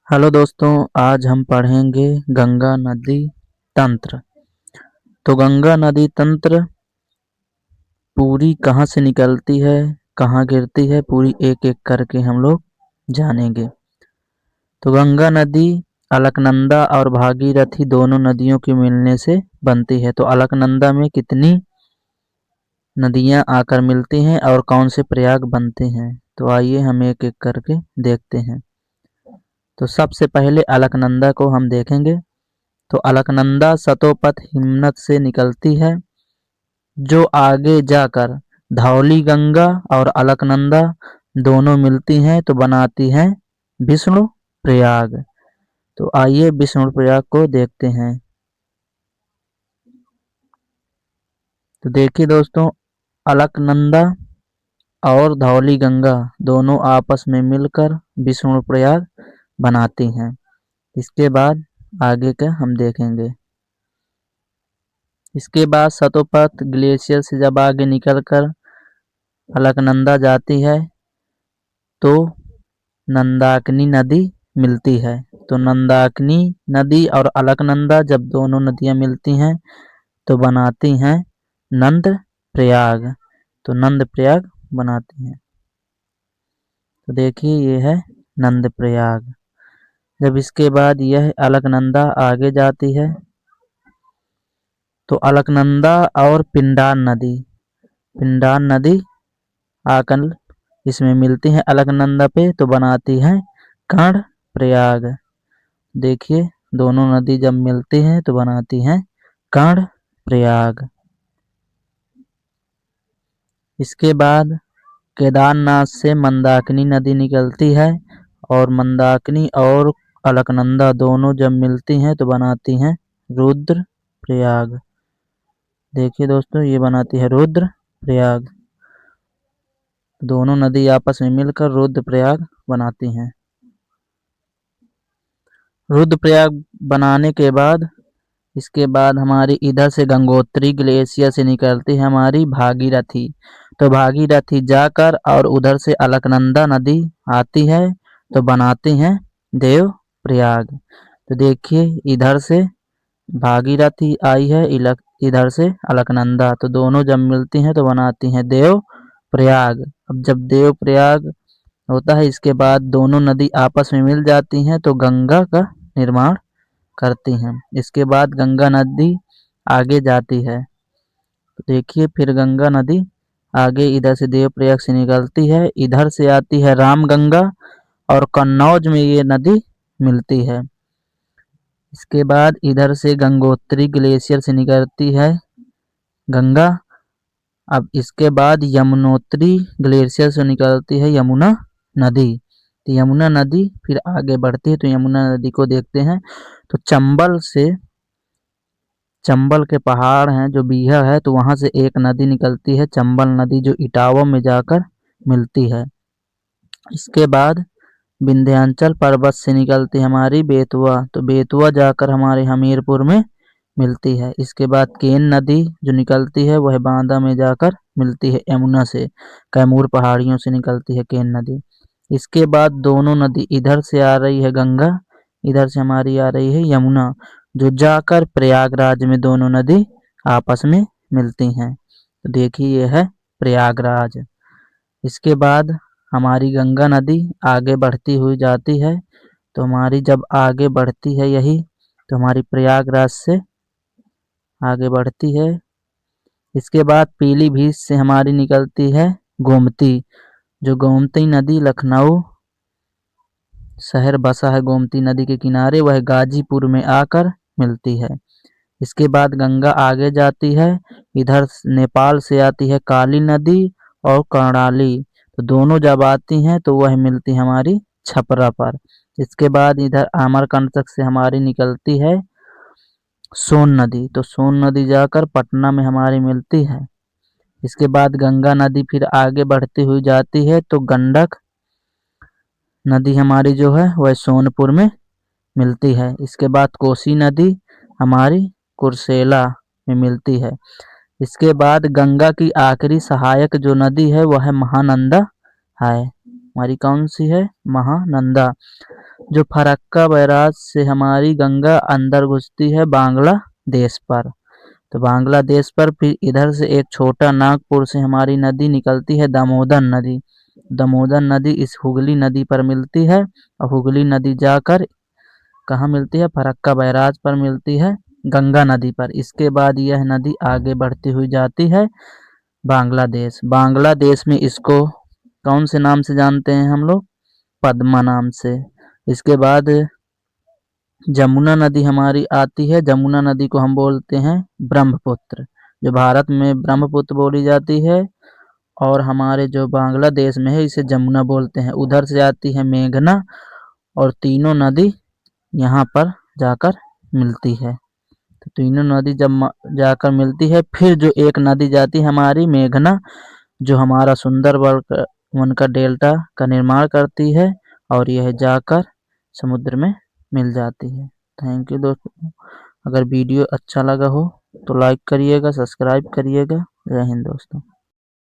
Hello दोस्तों, आज हम पढ़ेंगे गंगा नदी तंत्र। तो गंगा नदी तंत्र पूरी कहाँ से निकलती है, कहाँ गिरती है, पूरी एक एक करके हम लोग जानेंगे। तो गंगा नदी अलकनंदा और भागीरथी दोनों नदियों के मिलने से बनती है। तो अलकनंदा में कितनी नदियाँ आकर मिलती हैं और कौन से प्रयाग बनते हैं, तो आइए हम एक एक करके देखते हैं। तो सबसे पहले अलकनंदा को हम देखेंगे। तो अलकनंदा सतोपथ हिमनद से निकलती है, जो आगे जाकर धौली गंगा और अलकनंदा दोनों मिलती हैं तो बनाती हैं विष्णु प्रयाग। तो आइए विष्णु प्रयाग को देखते हैं। तो देखिए दोस्तों, अलकनंदा और धौली गंगा दोनों आपस में मिलकर विष्णु प्रयाग बनाती हैं। इसके बाद आगे का हम देखेंगे। इसके बाद सतोपथ ग्लेशियर से जब आगे निकलकर अलकनंदा जाती है तो नंदाकिनी नदी मिलती है। तो नंदाकिनी नदी और अलकनंदा जब दोनों नदियां मिलती हैं तो बनाती हैं नंद प्रयाग। तो नंद प्रयाग बनाती हैं। तो देखिए ये है नंद प्रयाग। जब इसके बाद यह अलकनंदा आगे जाती है तो अलकनंदा और पिंडान नदी आकर इसमें मिलती हैं अलकनंदा पे तो बनाती हैं कर्ण प्रयाग। देखिए दोनों नदी जब मिलती हैं तो बनाती हैं कर्ण प्रयाग। इसके बाद केदारनाथ से मंदाकिनी नदी निकलती है और मंदाकिनी और अलकनंदा दोनों जब मिलती हैं तो बनाती हैं रुद्र प्रयाग। देखिए दोस्तों, ये बनाती है रुद्र प्रयाग। दोनों नदी आपस में मिलकर रुद्र प्रयाग बनाती हैं। रुद्रप्रयाग बनाने के बाद इसके बाद हमारी इधर से गंगोत्री ग्लेशियर से निकलती है हमारी भागीरथी। तो भागीरथी जाकर और उधर से अलकनंदा नदी आती है तो बनाती हैं देव प्रयाग। तो देखिए इधर से भागीरथी आई है, इधर से अलकनंदा, तो दोनों जब मिलती हैं तो बनाती हैं देव प्रयाग। अब जब देव प्रयाग होता है इसके बाद दोनों नदी आपस में मिल जाती हैं तो गंगा का निर्माण करती हैं। इसके बाद गंगा नदी आगे जाती है। तो देखिए फिर गंगा नदी आगे इधर से देवप्रयाग से निकलती है, इधर से आती है रामगंगा और कन्नौज में ये नदी मिलती है। इसके बाद इधर से गंगोत्री ग्लेशियर से निकलती है गंगा। अब इसके बाद यमुनोत्री ग्लेशियर से निकलती है यमुना नदी। तो यमुना नदी फिर आगे बढ़ती है तो यमुना नदी को देखते हैं। तो चंबल के पहाड़ हैं जो बीहड़ है तो वहां से एक नदी निकलती है चंबल नदी, जो इटावा में जाकर मिलती है। इसके बाद विंध्याचल पर्वत से निकलती है हमारी बेतवा, तो बेतवा जाकर हमारे हमीरपुर में मिलती है। इसके बाद केन नदी जो निकलती है वह बांदा में जाकर मिलती है यमुना से, कैमूर पहाड़ियों से निकलती है केन नदी। इसके बाद दोनों नदी इधर से आ रही है गंगा, इधर से हमारी आ रही है यमुना, जो जाकर प्रयागराज में दोनों नदी आपस में मिलती हैं। तो देखिए ये है प्रयागराज। इसके बाद हमारी गंगा नदी आगे बढ़ती हुई जाती है। तो हमारी जब आगे बढ़ती है यही तो हमारी प्रयागराज से आगे बढ़ती है। इसके बाद पीलीभीत से हमारी निकलती है गोमती, जो गोमती नदी लखनऊ शहर बसा है गोमती नदी के किनारे, वह गाजीपुर में आकर मिलती है। इसके बाद गंगा आगे जाती है, इधर नेपाल से आती है काली नदी और कर्णाली, तो दोनों जब आती हैं तो वह मिलती है हमारी छपरा पर। इसके बाद इधर अमरकंटक से हमारी निकलती है सोन नदी, तो सोन नदी जाकर पटना में हमारी मिलती है। इसके बाद गंगा नदी फिर आगे बढ़ती हुई जाती है तो गंडक नदी हमारी जो है वह सोनपुर में मिलती है। इसके बाद कोसी नदी हमारी कुर्सेला में मिलती है। इसके बाद गंगा की आखिरी सहायक जो नदी है वह है महानंदा है। हमारी कौन सी है? महानंदा। जो फरक्का बैराज से हमारी गंगा अंदर घुसती है बांग्लादेश पर। तो बांग्लादेश पर फिर इधर से एक छोटा नागपुर से हमारी नदी निकलती है दामोदर नदी। दामोदर नदी इस हुगली नदी पर मिलती है और हुगली नदी जाकर कहाँ मिलती है, फरक्का बैराज पर मिलती है गंगा नदी पर। इसके बाद यह नदी आगे बढ़ती हुई जाती है बांग्लादेश। बांग्लादेश में इसको कौन से नाम से जानते हैं हम लोग, पद्मा नाम से। इसके बाद जमुना नदी हमारी आती है, जमुना नदी को हम बोलते हैं ब्रह्मपुत्र। जो भारत में ब्रह्मपुत्र बोली जाती है और हमारे जो बांग्लादेश में है इसे जमुना बोलते हैं। उधर से आती है मेघना और तीनों नदी यहाँ पर जाकर मिलती है। तो तीनों नदी जब जाकर मिलती है, फिर जो एक नदी जाती है हमारी मेघना, जो हमारा सुंदरबन का डेल्टा का निर्माण करती है और यह जाकर समुद्र में मिल जाती है। थैंक यू दोस्तों। अगर वीडियो अच्छा लगा हो तो लाइक करिएगा, सब्सक्राइब करिएगा। जय हिंद दोस्तों।